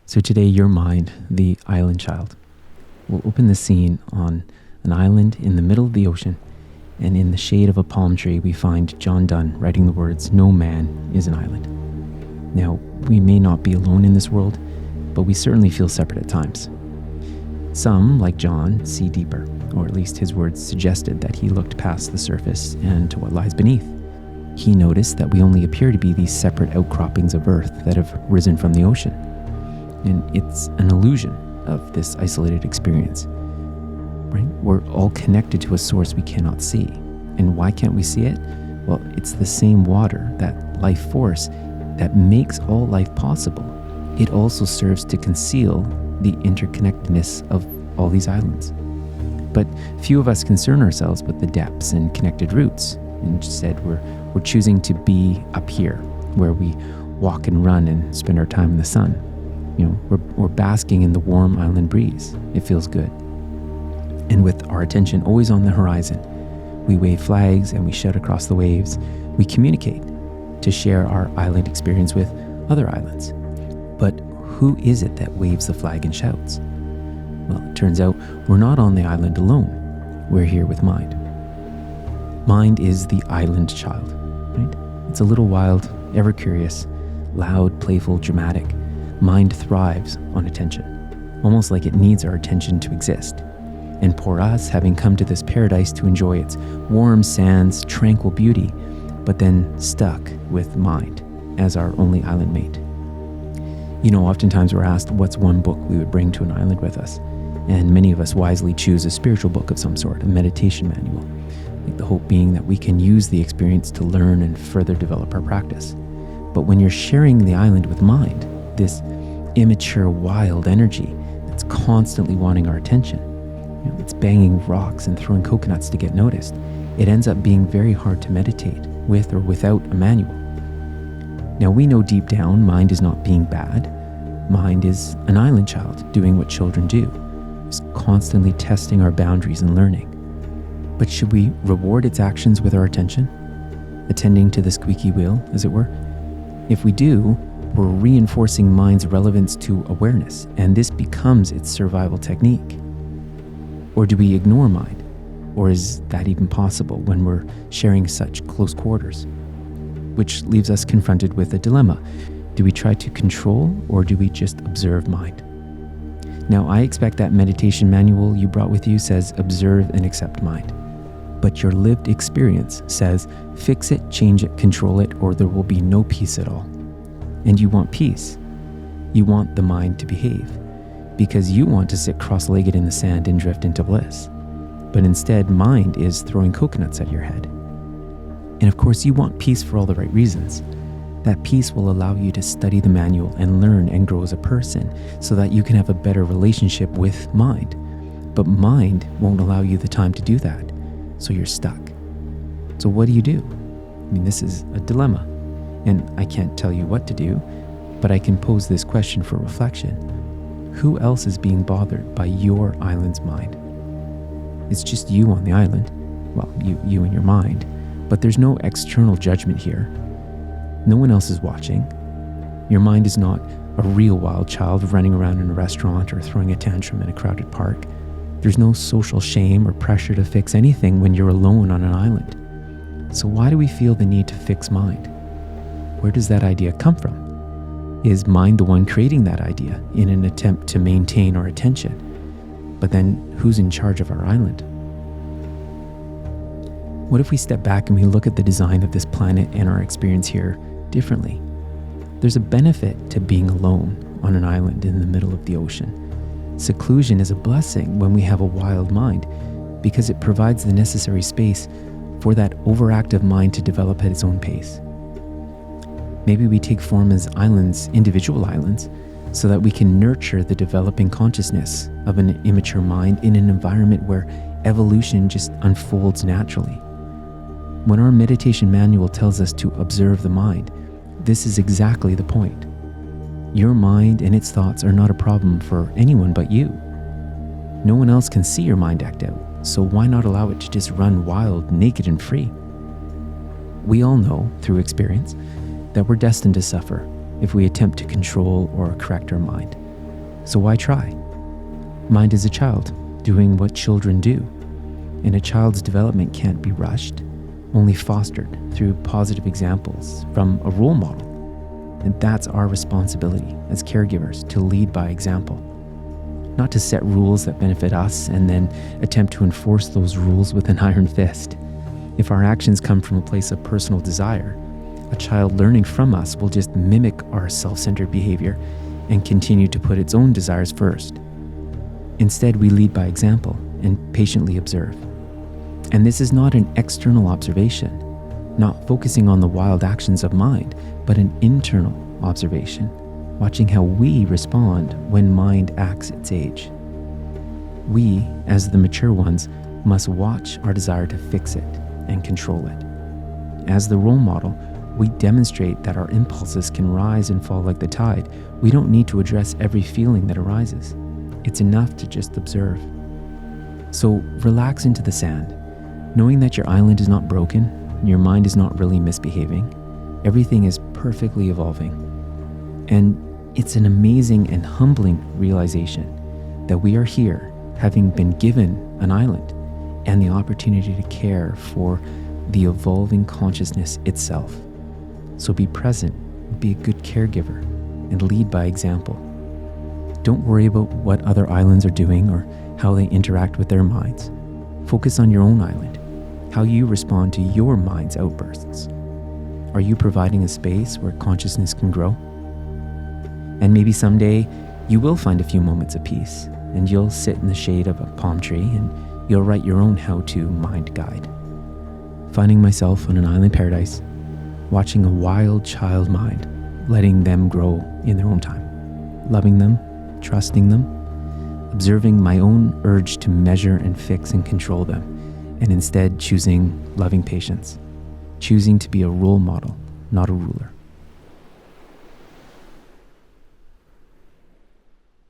So today, your mind, the island child. We'll open the scene on an island in the middle of the ocean, and in the shade of a palm tree, we find John Donne writing the words, "No man is an island." Now, we may not be alone in this world, but we certainly feel separate at times. Some, like John, see deeper, or at least his words suggested that he looked past the surface and to what lies beneath. He noticed that we only appear to be these separate outcroppings of earth that have risen from the ocean. And it's an illusion of this isolated experience, right? We're all connected to a source we cannot see. And why can't we see it? Well, it's the same water, that life force, that makes all life possible. It also serves to conceal the interconnectedness of all these islands. But few of us concern ourselves with the depths and connected roots. Instead, we're choosing to be up here, where we walk and run and spend our time in the sun. We're basking in the warm island breeze. It feels good. And with our attention always on the horizon, we wave flags and we shout across the waves. We communicate to share our island experience with other islands. But who is it that waves the flag and shouts? Well, it turns out we're not on the island alone. We're here with mind. Mind is the island child, right? It's a little wild, ever curious, loud, playful, dramatic. Mind thrives on attention, almost like it needs our attention to exist. And poor us, having come to this paradise to enjoy its warm sands, tranquil beauty, but then stuck with mind as our only island mate. Oftentimes we're asked what's one book we would bring to an island with us. And many of us wisely choose a spiritual book of some sort, a meditation manual, the hope being that we can use the experience to learn and further develop our practice. But when you're sharing the island with mind, this immature, wild energy that's constantly wanting our attention, it's banging rocks and throwing coconuts to get noticed, it ends up being very hard to meditate with or without a manual. Now, we know deep down mind is not being bad. Mind is an island child doing what children do, is constantly testing our boundaries and learning. But should we reward its actions with our attention, attending to the squeaky wheel, as it were? If we do, we're reinforcing mind's relevance to awareness, and this becomes its survival technique. Or do we ignore mind? Or is that even possible when we're sharing such close quarters? Which leaves us confronted with a dilemma. Do we try to control, or do we just observe mind? Now, I expect that meditation manual you brought with you says observe and accept mind. But your lived experience says fix it, change it, control it, or there will be no peace at all. And you want peace. You want the mind to behave because you want to sit cross-legged in the sand and drift into bliss. But instead, mind is throwing coconuts at your head. And of course, you want peace for all the right reasons. That peace will allow you to study the manual and learn and grow as a person so that you can have a better relationship with mind. But mind won't allow you the time to do that, so you're stuck. So what do? This is a dilemma, and I can't tell you what to do, but I can pose this question for reflection. Who else is being bothered by your island's mind? It's just you on the island. Well, you and your mind, but there's no external judgment here. No one else is watching. Your mind is not a real wild child running around in a restaurant or throwing a tantrum in a crowded park. There's no social shame or pressure to fix anything when you're alone on an island. So why do we feel the need to fix mind? Where does that idea come from? Is mind the one creating that idea in an attempt to maintain our attention? But then who's in charge of our island? What if we step back and we look at the design of this planet and our experience here differently? There's a benefit to being alone on an island in the middle of the ocean. Seclusion is a blessing when we have a wild mind because it provides the necessary space for that overactive mind to develop at its own pace. Maybe we take form as islands, individual islands, so that we can nurture the developing consciousness of an immature mind in an environment where evolution just unfolds naturally. When our meditation manual tells us to observe the mind, this is exactly the point. Your mind and its thoughts are not a problem for anyone but you. No one else can see your mind act out, so why not allow it to just run wild, naked, and free? We all know, through experience, that we're destined to suffer if we attempt to control or correct our mind. So why try? Mind is a child, doing what children do. And a child's development can't be rushed, only fostered through positive examples from a role model. And that's our responsibility as caregivers, to lead by example. Not to set rules that benefit us and then attempt to enforce those rules with an iron fist. If our actions come from a place of personal desire, a child learning from us will just mimic our self-centered behavior and continue to put its own desires first. Instead, we lead by example and patiently observe. And this is not an external observation, not focusing on the wild actions of mind, but an internal observation, watching how we respond when mind acts its age. We, as the mature ones, must watch our desire to fix it and control it. As the role model, we demonstrate that our impulses can rise and fall like the tide. We don't need to address every feeling that arises. It's enough to just observe. So relax into the sand, knowing that your island is not broken, your mind is not really misbehaving. Everything is perfectly evolving. And it's an amazing and humbling realization that we are here, having been given an island and the opportunity to care for the evolving consciousness itself. So be present, be a good caregiver, and lead by example. Don't worry about what other islands are doing or how they interact with their minds. Focus on your own island, how you respond to your mind's outbursts. Are you providing a space where consciousness can grow? And maybe someday you will find a few moments of peace, and you'll sit in the shade of a palm tree and you'll write your own how-to mind guide. Finding myself on an island paradise, watching a wild child mind, letting them grow in their own time, loving them, trusting them, observing my own urge to measure and fix and control them, and instead choosing loving patience, choosing to be a role model, not a ruler.